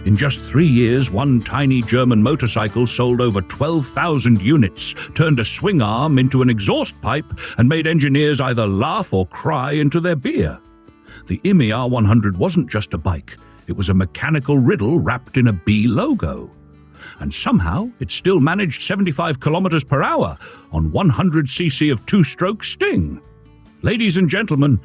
In just 3 years, one tiny German motorcycle sold over 12,000 units, turned a swingarm into an exhaust pipe, and made engineers either laugh or cry into their beer. The Imme R100 wasn't just a bike, it was a mechanical riddle wrapped in a B logo. And somehow, it still managed 75 kilometers per hour on 100cc of two-stroke Sting. Ladies and gentlemen,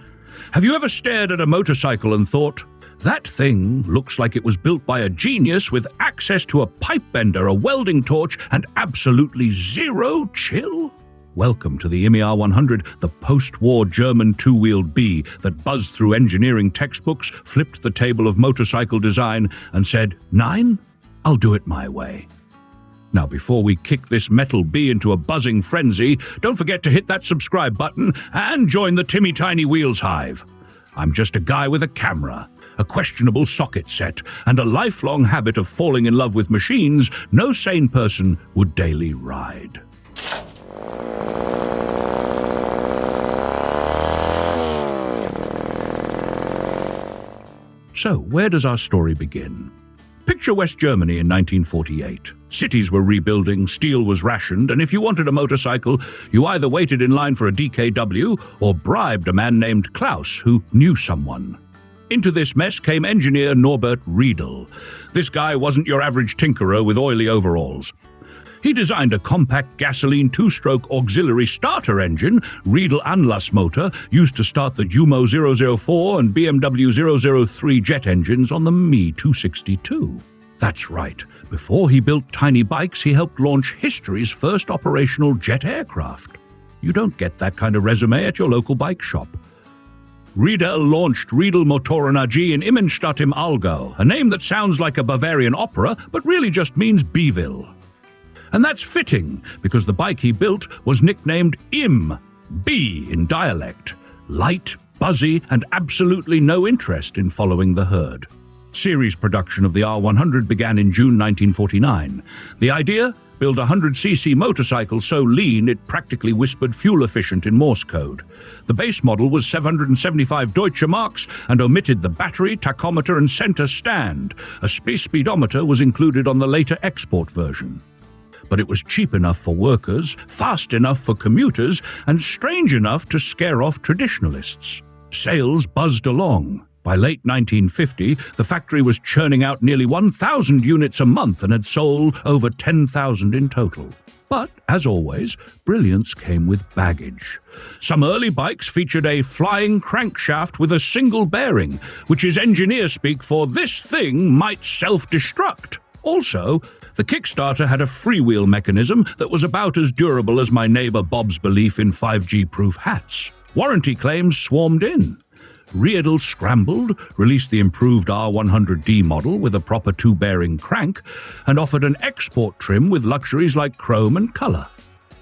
have you ever stared at a motorcycle and thought, that thing looks like it was built by a genius with access to a pipe bender, a welding torch, and absolutely zero chill? Welcome to the Imme R100, the post-war German two-wheeled bee that buzzed through engineering textbooks, flipped the table of motorcycle design, and said, "Nine? I'll do it my way." Now, before we kick this metal bee into a buzzing frenzy, don't forget to hit that subscribe button and join the Timmy Tiny Wheels hive. I'm just a guy with a camera, a questionable socket set, and a lifelong habit of falling in love with machines no sane person would daily ride. So, where does our story begin? Picture West Germany in 1948. Cities were rebuilding, steel was rationed, and if you wanted a motorcycle, you either waited in line for a DKW or bribed a man named Klaus who knew someone. Into this mess came engineer Norbert Riedel. This guy wasn't your average tinkerer with oily overalls. He designed a compact gasoline two-stroke auxiliary starter engine, Riedel Anlass motor, used to start the Jumo 004 and BMW 003 jet engines on the Me 262. That's right, before he built tiny bikes, he helped launch history's first operational jet aircraft. You don't get that kind of resume at your local bike shop. Riedel launched Riedel Motoren AG in Immenstadt im Allgäu, a name that sounds like a Bavarian opera, but really just means Beeville. And that's fitting, because the bike he built was nicknamed Im, B in dialect, light, buzzy, and absolutely no interest in following the herd. Series production of the R100 began in June 1949. The idea? Build a 100cc motorcycle so lean it practically whispered fuel efficient in Morse code. The base model was 775 Deutsche Marks and omitted the battery, tachometer, and center stand. A space speedometer was included on the later export version. But it was cheap enough for workers, fast enough for commuters, and strange enough to scare off traditionalists. Sales buzzed along. By late 1950, the factory was churning out nearly 1,000 units a month and had sold over 10,000 in total. But, as always, brilliance came with baggage. Some early bikes featured a flying crankshaft with a single bearing, which is engineer speak for "this thing might self-destruct." Also, the Kickstarter had a freewheel mechanism that was about as durable as my neighbor Bob's belief in 5G-proof hats. Warranty claims swarmed in. Riedel scrambled, released the improved R100D model with a proper two-bearing crank, and offered an export trim with luxuries like chrome and color.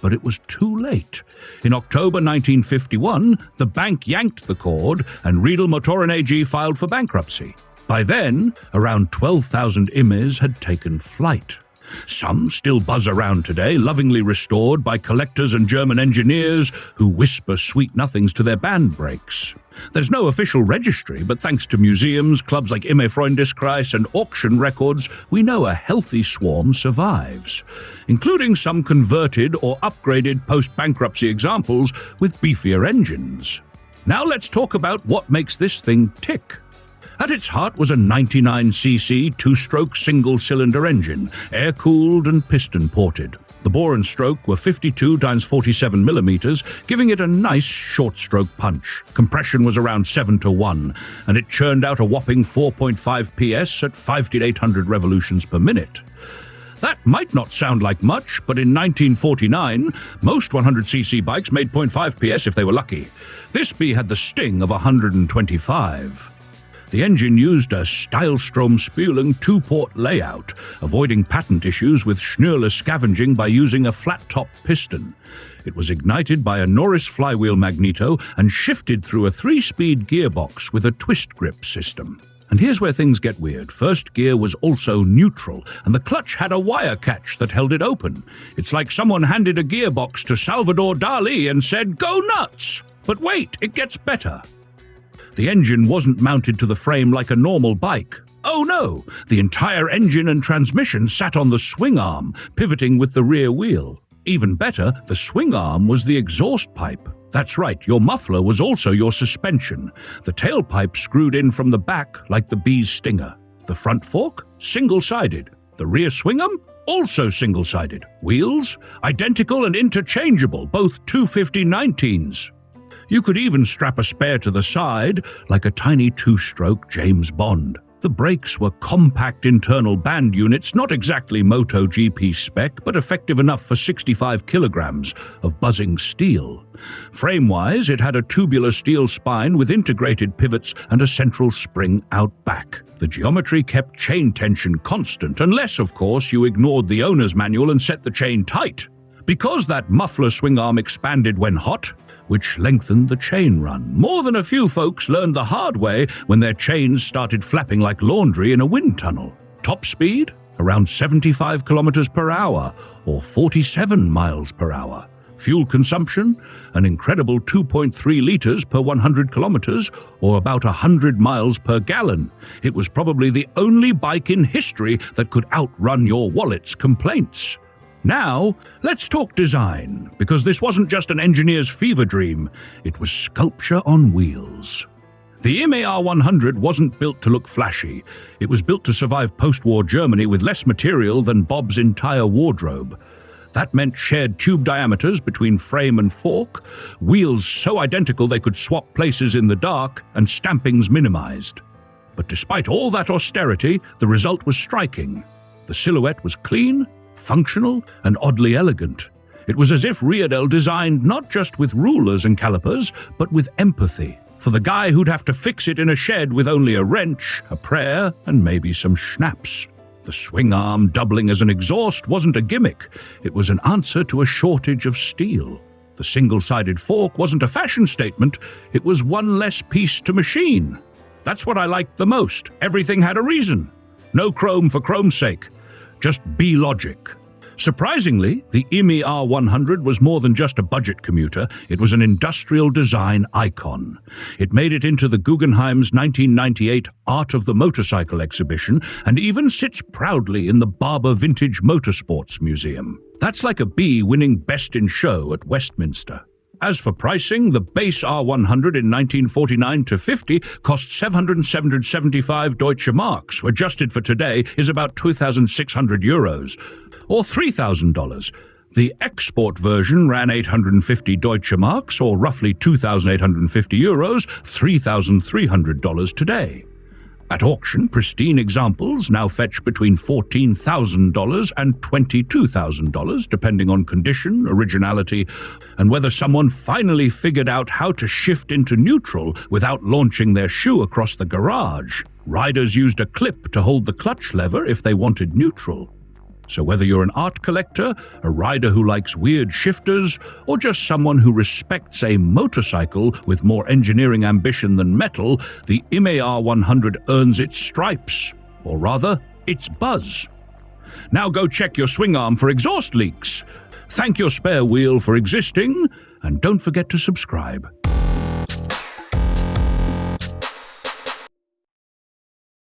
But it was too late. In October 1951, the bank yanked the cord, and Riedel Motoren AG filed for bankruptcy. By then, around 12,000 Immes had taken flight. Some still buzz around today, lovingly restored by collectors and German engineers who whisper sweet nothings to their band brakes. There's no official registry, but thanks to museums, clubs like Imme R100 and auction records, we know a healthy swarm survives, including some converted or upgraded post-bankruptcy examples with beefier engines. Now let's talk about what makes this thing tick. At its heart was a 99cc two-stroke single-cylinder engine, air-cooled and piston-ported. The bore and stroke were 52 x 47 millimeters, giving it a nice short-stroke punch. Compression was around 7:1, and it churned out a whopping 4.5 PS at 5,800 revolutions per minute. That might not sound like much, but in 1949, most 100cc bikes made 0.5 PS if they were lucky. This bee had the sting of 125. The engine used a Stylstrom-Spüling two-port layout, avoiding patent issues with Schnürle scavenging by using a flat-top piston. It was ignited by a Norris flywheel magneto and shifted through a 3-speed gearbox with a twist grip system. And here's where things get weird. First gear was also neutral, and the clutch had a wire catch that held it open. It's like someone handed a gearbox to Salvador Dali and said, "Go nuts!" But wait, it gets better. The engine wasn't mounted to the frame like a normal bike. Oh no, the entire engine and transmission sat on the swing arm, pivoting with the rear wheel. Even better, the swing arm was the exhaust pipe. That's right, your muffler was also your suspension. The tailpipe screwed in from the back like the bee's stinger. The front fork? Single-sided. The rear swing-arm? Also single-sided. Wheels? Identical and interchangeable, both 250/19s. You could even strap a spare to the side, like a tiny two-stroke James Bond. The brakes were compact internal band units, not exactly MotoGP spec, but effective enough for 65 kilograms of buzzing steel. Frame-wise, it had a tubular steel spine with integrated pivots and a central spring out back. The geometry kept chain tension constant, unless, of course, you ignored the owner's manual and set the chain tight. Because that muffler swing arm expanded when hot, which lengthened the chain run. More than a few folks learned the hard way when their chains started flapping like laundry in a wind tunnel. Top speed? Around 75 kilometers per hour, or 47 miles per hour. Fuel consumption? An incredible 2.3 liters per 100 kilometers, or about 100 miles per gallon. It was probably the only bike in history that could outrun your wallet's complaints. Now, let's talk design, because this wasn't just an engineer's fever dream, it was sculpture on wheels. The Imme R100 wasn't built to look flashy. It was built to survive post-war Germany with less material than Bob's entire wardrobe. That meant shared tube diameters between frame and fork, wheels so identical they could swap places in the dark, and stampings minimized. But despite all that austerity, the result was striking. The silhouette was clean, functional, and oddly elegant. It was as if Riedel designed not just with rulers and calipers, but with empathy, for the guy who'd have to fix it in a shed with only a wrench, a prayer, and maybe some schnapps. The swing arm doubling as an exhaust wasn't a gimmick, it was an answer to a shortage of steel. The single-sided fork wasn't a fashion statement, it was one less piece to machine. That's what I liked the most. Everything had a reason. No chrome for chrome's sake. Just be logic. Surprisingly, the Imme R100 was more than just a budget commuter, it was an industrial design icon. It made it into the Guggenheim's 1998 Art of the Motorcycle exhibition and even sits proudly in the Barber Vintage Motorsports Museum. That's like a bee winning Best in Show at Westminster. As for pricing, the base R100 in 1949-50 cost 775 Deutsche Marks, adjusted for today is about 2,600 euros, or $3,000. The export version ran 850 Deutsche Marks, or roughly 2,850 euros, $3,300 today. At auction, pristine examples now fetch between $14,000 and $22,000, depending on condition, originality, and whether someone finally figured out how to shift into neutral without launching their shoe across the garage. Riders used a clip to hold the clutch lever if they wanted neutral. So whether you're an art collector, a rider who likes weird shifters, or just someone who respects a motorcycle with more engineering ambition than metal, the Imme R100 earns its stripes, or rather, its buzz. Now go check your swing arm for exhaust leaks. Thank your spare wheel for existing, and don't forget to subscribe.